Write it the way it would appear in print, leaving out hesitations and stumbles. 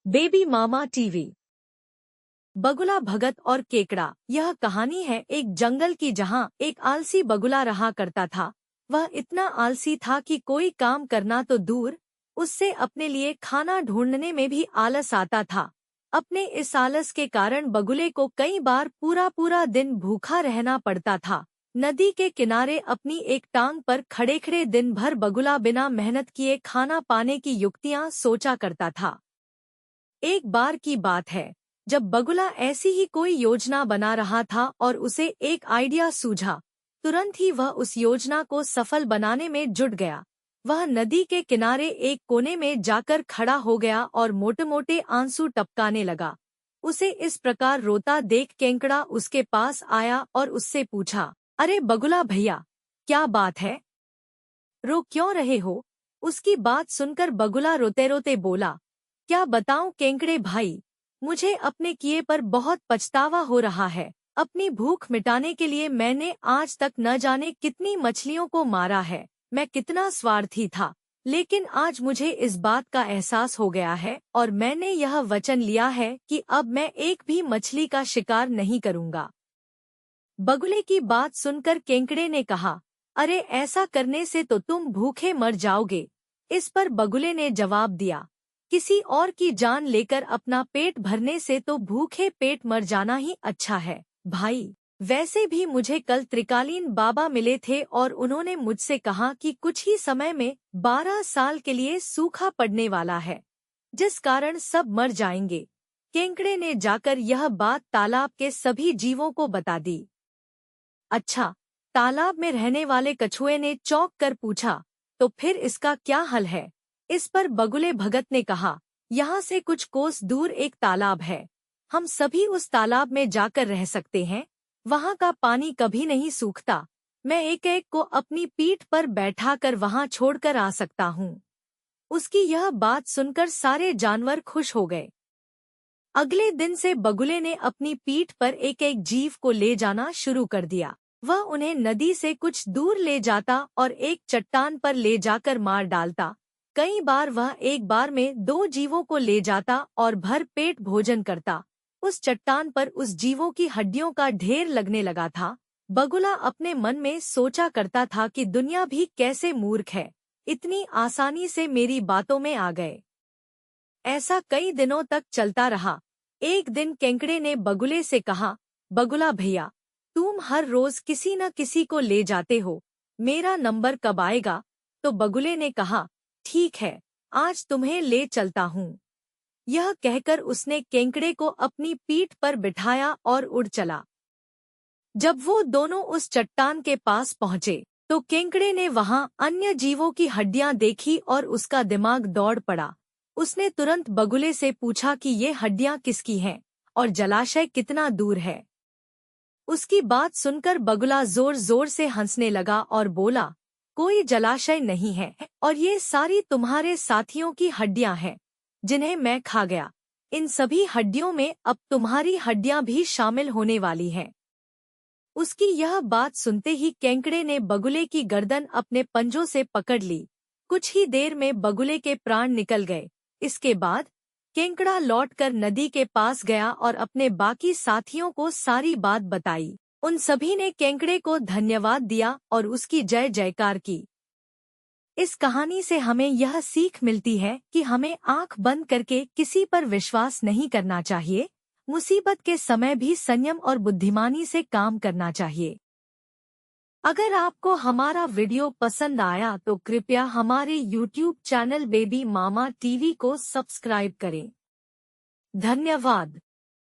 Baby मामा TV. बगुला भगत और केकड़ा। यह कहानी है एक जंगल की जहाँ एक आलसी बगुला रहा करता था। वह इतना आलसी था कि कोई काम करना तो दूर, उससे अपने लिए खाना ढूंढने में भी आलस आता था। अपने इस आलस के कारण बगुले को कई बार पूरा पूरा दिन भूखा रहना पड़ता था। नदी के किनारे अपनी एक टांग पर खड़े खड़े दिन भर बगुला बिना मेहनत किए खाना पाने की युक्तियां सोचा करता था। एक बार की बात है, जब बगुला ऐसी ही कोई योजना बना रहा था और उसे एक आइडिया सूझा। तुरंत ही वह उस योजना को सफल बनाने में जुट गया। वह नदी के किनारे एक कोने में जाकर खड़ा हो गया और मोटे मोटे आंसू टपकाने लगा। उसे इस प्रकार रोता देख केकड़ा उसके पास आया और उससे पूछा, अरे बगुला भैया, क्या बात है? रो क्यों रहे हो? उसकी बात सुनकर बगुला रोते रोते बोला, क्या बताऊं केकड़े भाई, मुझे अपने किए पर बहुत पछतावा हो रहा है। अपनी भूख मिटाने के लिए मैंने आज तक न जाने कितनी मछलियों को मारा है। मैं कितना स्वार्थी था, लेकिन आज मुझे इस बात का एहसास हो गया है और मैंने यह वचन लिया है कि अब मैं एक भी मछली का शिकार नहीं करूंगा। बगुले की बात सुनकर केकड़े ने कहा, अरे ऐसा करने से तो तुम भूखे मर जाओगे। इस पर बगुले ने जवाब दिया, किसी और की जान लेकर अपना पेट भरने से तो भूखे पेट मर जाना ही अच्छा है। भाई, वैसे भी मुझे कल त्रिकालीन बाबा मिले थे और उन्होंने मुझसे कहा कि कुछ ही समय में 12 साल के लिए सूखा पड़ने वाला है, जिस कारण सब मर जाएंगे। केकड़े ने जाकर यह बात तालाब के सभी जीवों को बता दी। अच्छा, तालाब में रहने वाले कछुए ने चौंक कर पूछा, तो फिर इसका क्या हल है? इस पर बगुले भगत ने कहा, यहाँ से कुछ कोस दूर एक तालाब है। हम सभी उस तालाब में जाकर रह सकते हैं। वहाँ का पानी कभी नहीं सूखता। मैं एक एक को अपनी पीठ पर बैठाकर वहाँ छोड़कर आ सकता हूँ। उसकी यह बात सुनकर सारे जानवर खुश हो गए। अगले दिन से बगुले ने अपनी पीठ पर एक एक जीव को ले जाना शुरू कर दिया। वह उन्हें नदी से कुछ दूर ले जाता और एक चट्टान पर ले जाकर मार डालता। कई बार वह एक बार में 2 जीवों को ले जाता और भर पेट भोजन करता। उस चट्टान पर उस जीवों की हड्डियों का ढेर लगने लगा था। बगुला अपने मन में सोचा करता था कि दुनिया भी कैसे मूर्ख है, इतनी आसानी से मेरी बातों में आ गए। ऐसा कई दिनों तक चलता रहा। एक दिन केकड़े ने बगुले से कहा, बगुला भैया, तुम हर रोज किसी न किसी को ले जाते हो, मेरा नंबर कब आएगा? तो बगुले ने कहा, ठीक है, आज तुम्हें ले चलता हूँ। यह कहकर उसने केकड़े को अपनी पीठ पर बिठाया और उड़ चला। जब वो दोनों उस चट्टान के पास पहुँचे, तो केकड़े ने वहाँ अन्य जीवों की हड्डियां देखी और उसका दिमाग दौड़ पड़ा। उसने तुरंत बगुले से पूछा कि ये हड्डियां किसकी हैं और जलाशय कितना दूर है। उसकी बात सुनकर बगुला जोर जोर से हंसने लगा और बोला, कोई जलाशय नहीं है और ये सारी तुम्हारे साथियों की हड्डियां हैं, जिन्हें मैं खा गया। इन सभी हड्डियों में अब तुम्हारी हड्डियां भी शामिल होने वाली हैं। उसकी यह बात सुनते ही केकड़े ने बगुले की गर्दन अपने पंजों से पकड़ ली। कुछ ही देर में बगुले के प्राण निकल गए। इसके बाद केकड़ा लौटकर नदी के पास गया और अपने बाकी साथियों को सारी बात बताई। उन सभी ने केकड़े को धन्यवाद दिया और उसकी जय जयकार की। इस कहानी से हमें यह सीख मिलती है कि हमें आंख बंद करके किसी पर विश्वास नहीं करना चाहिए। मुसीबत के समय भी संयम और बुद्धिमानी से काम करना चाहिए। अगर आपको हमारा वीडियो पसंद आया तो कृपया हमारे YouTube चैनल बेबी मामा टीवी को सब्सक्राइब करें। धन्यवाद।